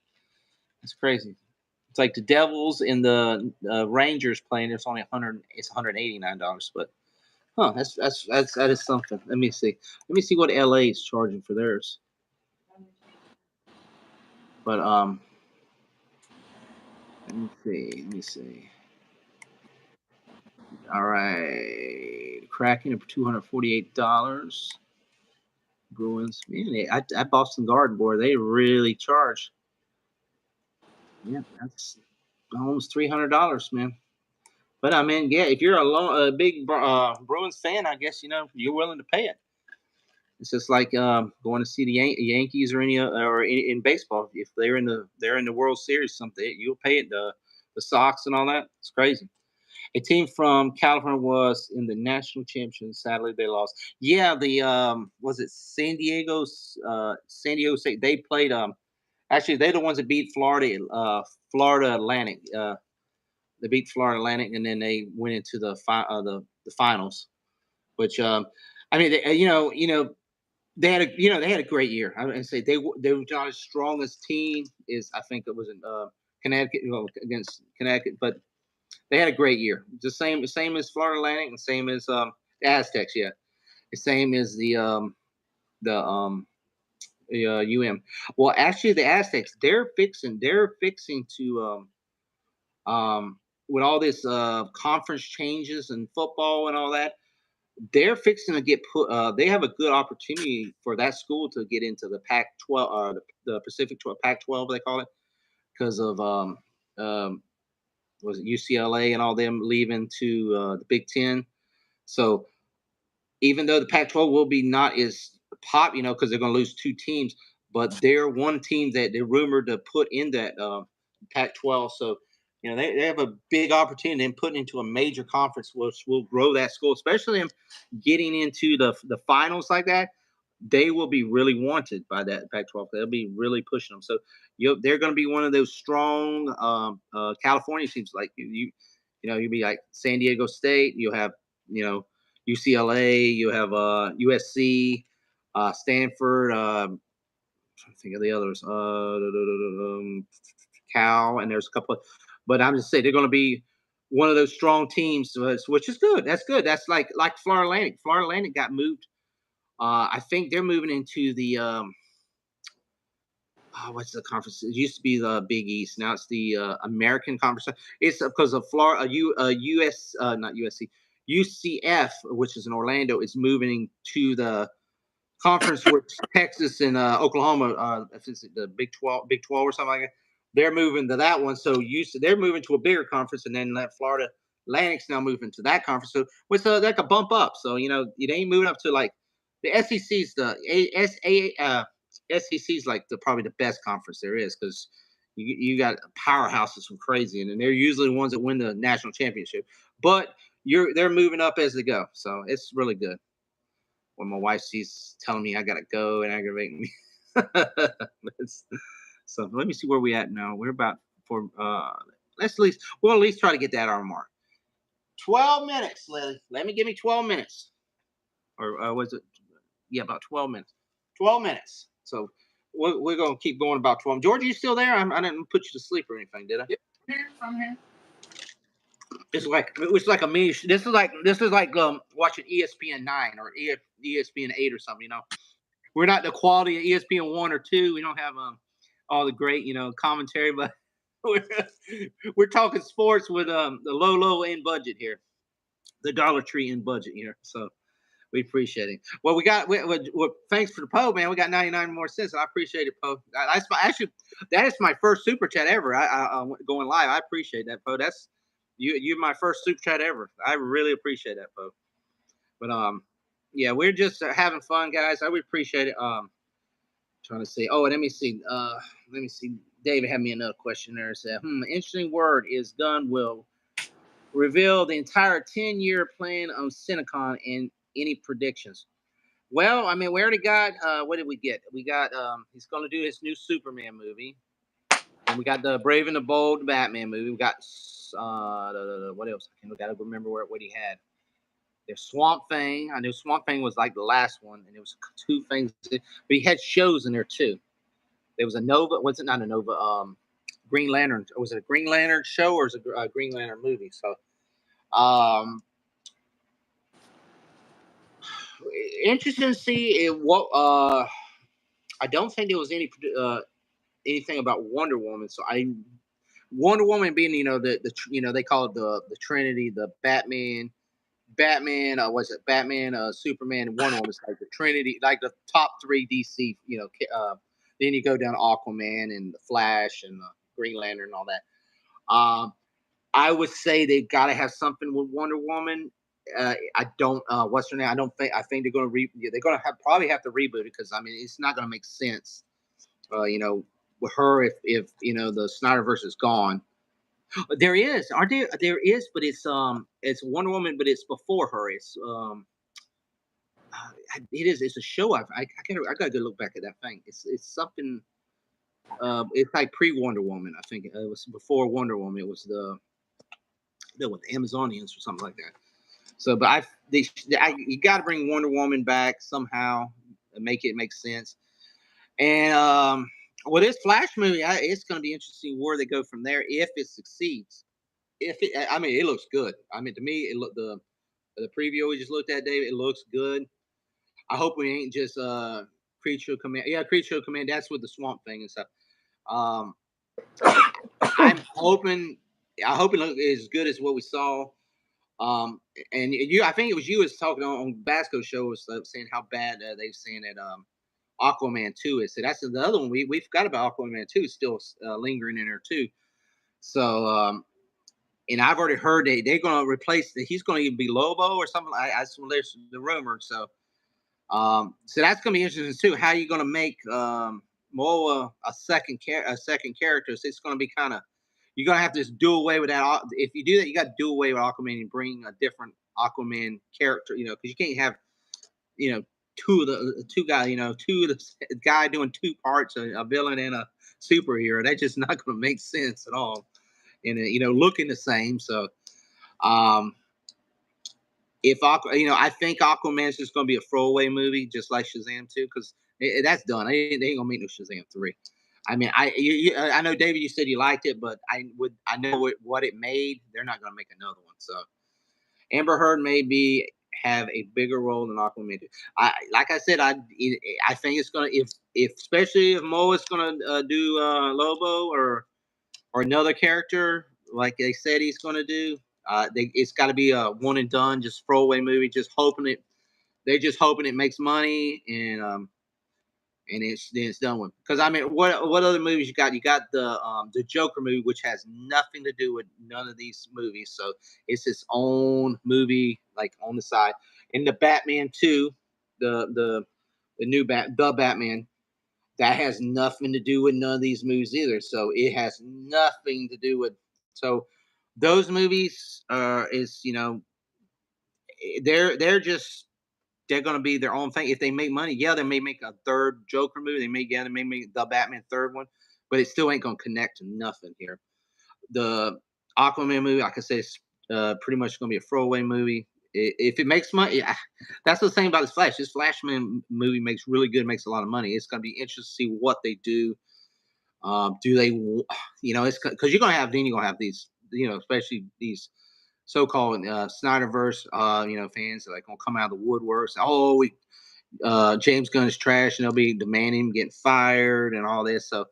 That's crazy. It's like the Devils and the Rangers playing. It's only It's $189. But that is something. Let me see. Let me see what LA is charging for theirs. But let me see. Let me see. All right, Kraken for $248. Bruins, man, at Boston Garden, boy, they really charge. Yeah, that's almost $300, man. But I mean, yeah, if you're a big Bruins fan, I guess you're willing to pay it. It's just like going to see the Yankees or in baseball. If they're in the World Series, something you'll pay it. The Sox and all that. It's crazy. A team from California was in the national championship. Sadly, they lost. Yeah, the was it San Diego State? They played. Actually, they're the ones that beat Florida Atlantic. They beat Florida Atlantic, and then they went into the finals. Which I mean, They had a great year. I would say they were not as strong as team is. I think it was in Connecticut, against Connecticut, but they had a great year. The same as Florida Atlantic, and same as the Aztecs. Yeah, the same as the Well, actually, the Aztecs they're fixing to with all this conference changes and football and all that. They're fixing to get put. They have a good opportunity for that school to get into the Pac-12, the Pacific 12, Pac-12 they call it, because of um, was it UCLA and all them leaving to the Big Ten. So even though the Pac-12 will be not as pop, because they're going to lose two teams, but they're one team that they're rumored to put in that Pac-12. So they have a big opportunity in putting into a major conference, which will grow that school, especially them getting into the finals like that. They will be really wanted by that Pac-12. They'll be really pushing them. So they're going to be one of those strong California teams. Like you'll be like San Diego State. You'll have you know UCLA. You have USC, Stanford. Trying to think of the others. Cal, and there's a couple. But I'm just saying they're going to be one of those strong teams, which is good. That's good. That's like Florida Atlantic. Florida Atlantic got moved. I think they're moving into the what's the conference? It used to be the Big East. Now it's the American Conference. It's because of Florida, US, not USC, UCF, which is in Orlando, is moving to the conference with Texas and Oklahoma. If it's the Big 12 or something like that. They're moving to that one. So they're moving to a bigger conference, and then that Florida Atlantic's now moving to that conference. So it's like a bump up. So it ain't moving up to like the SEC's SEC's like probably the best conference there is, because you got powerhouses from crazy, and they're usually the ones that win the national championship. But they're moving up as they go, so it's really good. When my wife sees telling me I gotta go and aggravating me. So let me see where we at now. We're about for we'll at least try to get that hour mark. 12 minutes, Lily. Give me 12 minutes. Or was it? Yeah, about 12 minutes. 12 minutes. So we're going to keep going about 12. George, are you still there? I didn't put you to sleep or anything, did I? Yep, I'm here. It's like a mini. This is like watching ESPN 9 or ESPN 8 or something. We're not the quality of ESPN 1 or 2. We don't have all the great commentary, but we're talking sports with the low end budget here, the Dollar Tree in budget here. So we appreciate it. Well, thanks for the Poe, man. We got 99 more cents. I appreciate it, Poe. That is my first super chat ever. I going live. I appreciate that, Poe. That's you're my first super chat ever. I really appreciate that, Poe. But yeah, we're just having fun, guys. I would appreciate it. Trying to see. Oh, let me see. David had me another question there. Said, interesting word is Gunn will reveal the entire 10-year plan on Cinecon and any predictions. Well, I mean, we already got. What did we get? We got. He's going to do his new Superman movie, and we got the Brave and the Bold Batman movie. We got. What else? I got to remember what he had. There's Swamp Thing. I knew Swamp Thing was like the last one, and it was two things. But he had shows in there too. There was a Nova. Was it not a Nova? Green Lantern. Was it a Green Lantern show or was it a Green Lantern movie? So, interesting to see what. I don't think there was anything about Wonder Woman. So Wonder Woman being they call it the Trinity, the Batman, was it Batman, Superman, and Wonder Woman. It's like the Trinity, like the top three DC. Then you go down to Aquaman and the Flash and the Green Lantern and all that. I would say they got to have something with Wonder Woman. I don't. What's her name? I don't think. I think they're going to they're going to probably have to reboot it, because I mean it's not going to make sense. With her if the Snyderverse is gone. There is, aren't there? There is, but it's Wonder Woman, but it's before her. It's it is. It's a show. I gotta go look back at that thing. It's something. It's like pre Wonder Woman. I think it was before Wonder Woman. It was the Amazonians or something like that. So, but you got to bring Wonder Woman back somehow. make it make sense. And well, this Flash movie, it's going to be interesting where they go from there if it succeeds. If it, I mean, it looks good. I mean, to me, it looked the preview we just looked at, David. It looks good. I hope we ain't just Creature Command. Yeah, Creature Command. That's with the Swamp Thing and stuff. Um, I'm hoping. I hope it looks as good as what we saw. And you, I think it was you was talking on Basco show was saying how bad they've seen it. Aquaman 2 is. So that's the other one we forgot about. Aquaman 2 still lingering in there too. So and I've already heard they're going to replace he's going to even be Lobo or something. I there's the rumor. So so that's going to be interesting too. How you going to make Moa a second character? So it's going to be kind of you're going to have to just do away with that. If you do that, you got to do away with Aquaman and bring a different Aquaman character. You know, because you can't have two guys, the guy doing two parts, a villain and a superhero. That's just not going to make sense at all. And looking the same. So, if I think Aquaman's just going to be a throwaway movie, just like Shazam 2, because that's done. They ain't going to make no Shazam 3. I mean, I know David, you said you liked it, but I know what it made. They're not going to make another one. So, Amber Heard may have a bigger role than Aquaman. Like I said, I think it's gonna if especially if Moa's gonna do Lobo or another character like they said he's gonna do. It's got to be a one and done, just throwaway movie. Just hoping it. They're just hoping it makes money and it's done with. Because I mean, what other movies you got? You got the Joker movie, which has nothing to do with none of these movies. So it's its own movie, like on the side. And the Batman 2, the new the Batman, that has nothing to do with none of these movies either. So it has nothing to do with. So those movies is they're just they're going to be their own thing. If they make money, yeah, they may make a third Joker movie. They may make the Batman third one, but it still ain't going to connect to nothing here. The Aquaman movie, like I said, it's pretty much going to be a throwaway movie. If it makes money, yeah, that's the same about this Flash. This Flashman movie makes really good, makes a lot of money. It's going to be interesting to see what they do. Do they, it's because you're going to have these, especially these so-called Snyderverse, fans that are like gonna come out of the woodworks. Oh, James Gunn is trash, and they'll be demanding him getting fired and all this. So,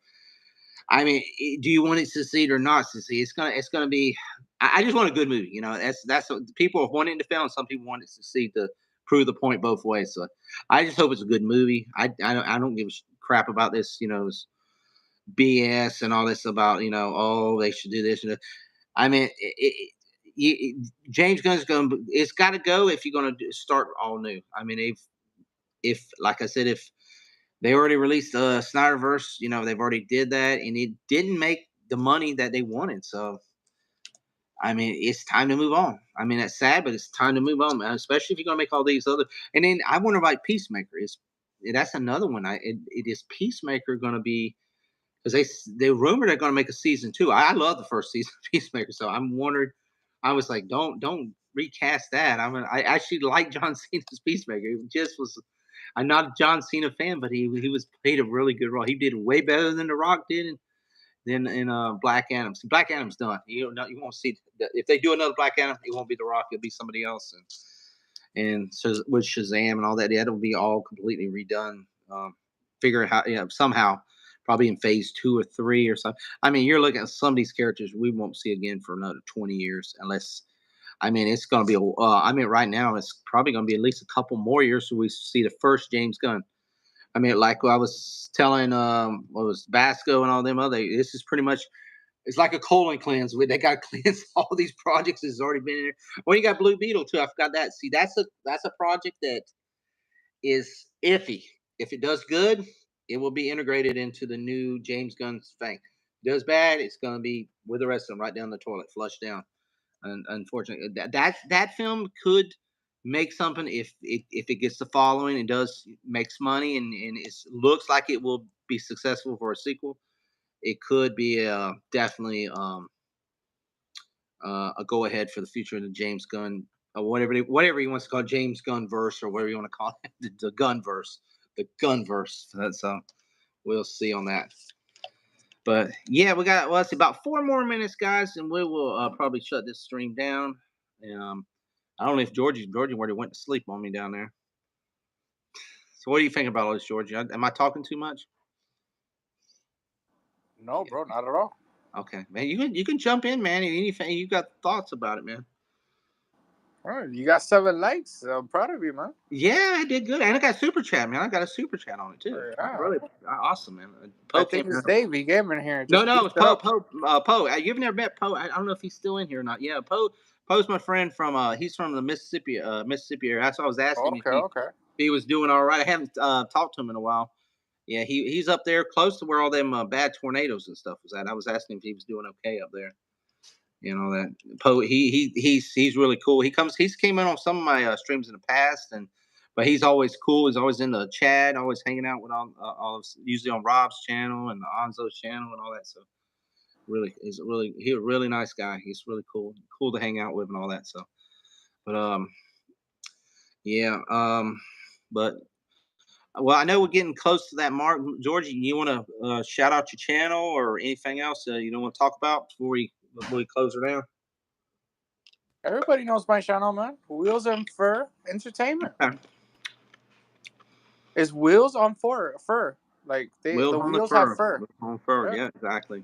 I mean, do you want it to succeed or not succeed? It's gonna be. I just want a good movie. That's what people want it to fail, and some people want it to succeed to prove the point both ways. So, I just hope it's a good movie. I don't give a crap about this. BS and all this about oh they should do this and that. I mean, James Gunn's going. It's got to go if you're going to start all new. I mean, if like I said, if they already released Snyderverse, they've already did that, and it didn't make the money that they wanted. So, I mean, it's time to move on. I mean, that's sad, but it's time to move on, especially if you're going to make all these other. And then I wonder about Peacemaker. That's another one? It is Peacemaker going to be because they rumored they're going to make a season 2. I love the first season of Peacemaker, so I'm wondering. I was like, don't recast that. I actually like John Cena's Peacemaker. It just was. I'm not a John Cena fan, but he was played a really good role. He did way better than The Rock did in Black Adam. See, Black Adam's done. You won't see if they do another Black Adam. It won't be The Rock. It'll be somebody else. And so with Shazam and all that, that'll be all completely redone. Figure out how somehow probably in phase 2 or 3 or something. I mean, you're looking at some of these characters we won't see again for another 20 years, unless. I mean, it's going to be. Right now it's probably going to be at least a couple more years so we see the first James Gunn. I mean, like I was telling, what was Basco and all them other. This is pretty much. It's like a colon cleanse. They got to cleanse all these projects that's already been in there. Well, you got Blue Beetle too. I forgot that. See, that's a project that is iffy. If it does good, it will be integrated into the new James Gunn's thing. Does bad, it's going to be with the rest of them right down the toilet, flushed down. And unfortunately, that film could make something if it gets the following and makes money and it looks like it will be successful for a sequel. It could be definitely a go ahead for the future of the James Gunn, whatever he wants to call it, James Gunn verse or whatever you want to call it, the Gunn verse. the Gunverse. So we'll see on that. But yeah, we got let's see about 4 more minutes, guys, and we will probably shut this stream down. I don't know if Georgie already went to sleep on me down there. So what do you think about all this, Georgie? Am I talking too much? No, bro, not at all. Okay, man, you can jump in, man. Anything you got thoughts about it, man? All right, you got 7 likes. I'm proud of you, man. Yeah, I did good, and I got super chat, man. I got a super chat on it too. Yeah. Really awesome, man. I think it's Dave. He came in here. No, it's Poe. Poe. You've never met Poe. I don't know if he's still in here or not. Yeah, Poe's my friend from. He's from the Mississippi area. That's why I was asking if he was doing all right. I haven't talked to him in a while. Yeah, he's up there close to where all them bad tornadoes and stuff was at. I was asking if he was doing okay up there. You know that Poe. He's really cool. He's came in on some of my streams in the past, but he's always cool. He's always in the chat, always hanging out with all usually on Rob's channel and the Onzo's channel and all that. So he's a really nice guy. He's really cool to hang out with and all that. So, but yeah, but. Well, I know we're getting close to that mark. Georgie, you want to shout out your channel or anything else you don't want to talk about before we close her down? Everybody knows my channel, man. Wheels and Fur Entertainment. It's Wheels on Fur. Like the wheels have fur. On fur, yeah, exactly.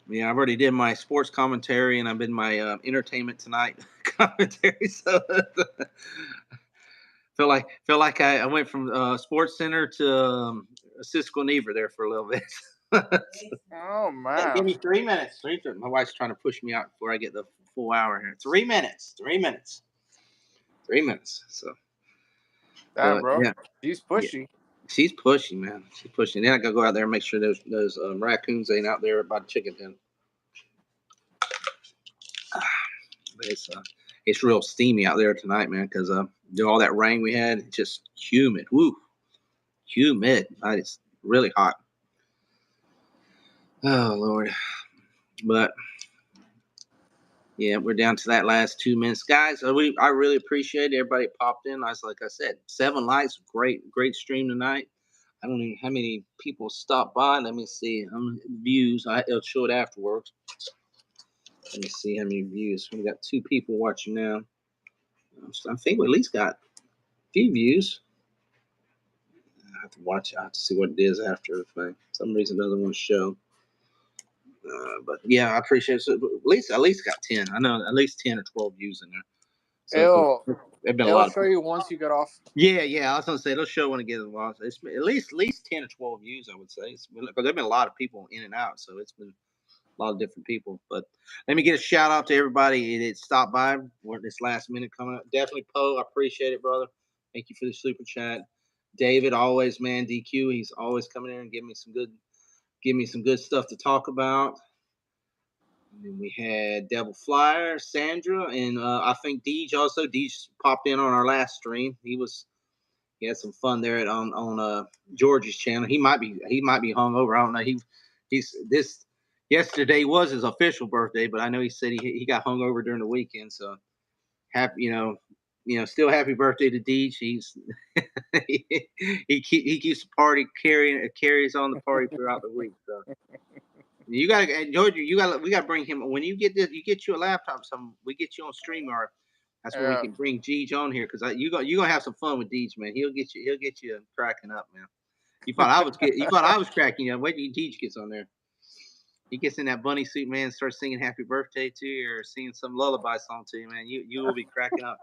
Yeah, I've already did my sports commentary and I've been my Entertainment Tonight commentary. So feel like I went from Sports Center to Cisco Neva there for a little bit. Oh man! Give me 3 minutes. My wife's trying to push me out before I get the full hour here. 3 minutes. 3 minutes. 3 minutes. So. Damn, bro. Yeah. She's pushy. Yeah. She's pushy, man. She's pushing. Then I gotta go out there and make sure those raccoons ain't out there by the chicken pen. But it's real steamy out there tonight, man, because all that rain we had, it's just humid. Woo, humid. It's really hot. Oh Lord, but yeah, we're down to that last 2 minutes, guys. I really appreciate it. Everybody popped in. Like I said, 7 likes. Great stream tonight. I don't know how many people stopped by. Let me see. Views. I'll show it afterwards. Let me see how many views. We got 2 people watching now. I think we at least got a few views. I have to watch. I have to see what it is after. If for some reason it doesn't want to show. But yeah, I appreciate it. At least got 10. I know at least 10 or 12 views in there. So it'll show you once you get off. Yeah. I was gonna say it'll show when it gets off. It's at least 10 or 12 views, I would say. Because there've been a lot of people in and out, so it's been a lot of different people. But let me get a shout out to everybody that stopped by for this last minute coming up. Definitely Poe, I appreciate it, brother. Thank you for the super chat. David, always, man. DQ, he's always coming in and giving me some good stuff to talk about. And then we had Devil Flyer, Sandra, and I think Deej also. Deej popped in on our last stream. He had some fun there on George's channel. He might be hungover. I don't know. Yesterday was his official birthday, but I know he said he got hungover during the weekend. So happy, still happy birthday to Deej. He keeps the party carries on the party throughout the week. So you gotta, Georgia, we gotta bring him when you get this. You get you a laptop. We get you on StreamYard. That's where we can bring Deej on here because you're gonna have some fun with Deej, man. He'll get you cracking up, man. You thought I was cracking up. Wait till Deej gets on there. He gets in that bunny suit, man, and starts singing "Happy Birthday" to you or singing some lullaby song to you, man. You will be cracking up.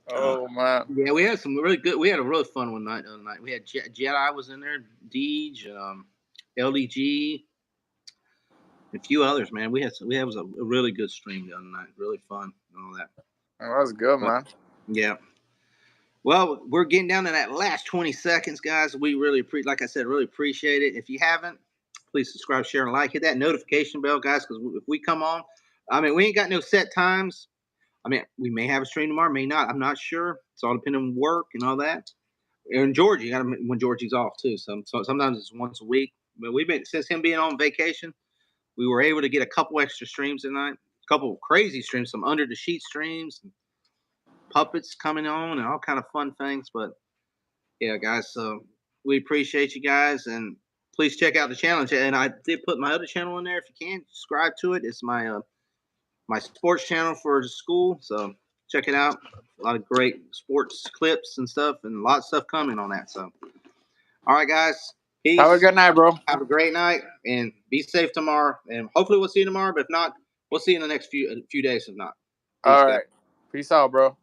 Oh man! Yeah, we had some really good. We had a really fun one night. We had Jedi was in there, Deej, LDG, and a few others. Man, we had a really good stream the other night. Really fun and all that. Oh, that was good, man. Yeah. Well, we're getting down to that last 20 seconds, guys. We really like I said, really appreciate it. If you haven't, please subscribe, share, and like. Hit that notification bell, guys, because if we come on, we ain't got no set times. We may have a stream tomorrow, may not. I'm not sure. It's all depending on work and all that. And Georgie, when Georgie's off too. So sometimes it's once a week. But since him being on vacation, we were able to get a couple extra streams tonight. A couple crazy streams, some under the sheet streams. puppets coming on and all kind of fun things. But yeah, guys, so we appreciate you guys, and please check out the channel. And I did put my other channel in there if you can subscribe to it. It's my my sports channel for the school, so check it out. A lot of great sports clips and stuff, and a lot of stuff coming on that. So, all right, guys. Peace. Have a good night, bro. Have a great night, and be safe tomorrow. And hopefully we'll see you tomorrow. But if not, we'll see you in the next few days. If not, All right. Peace out, bro.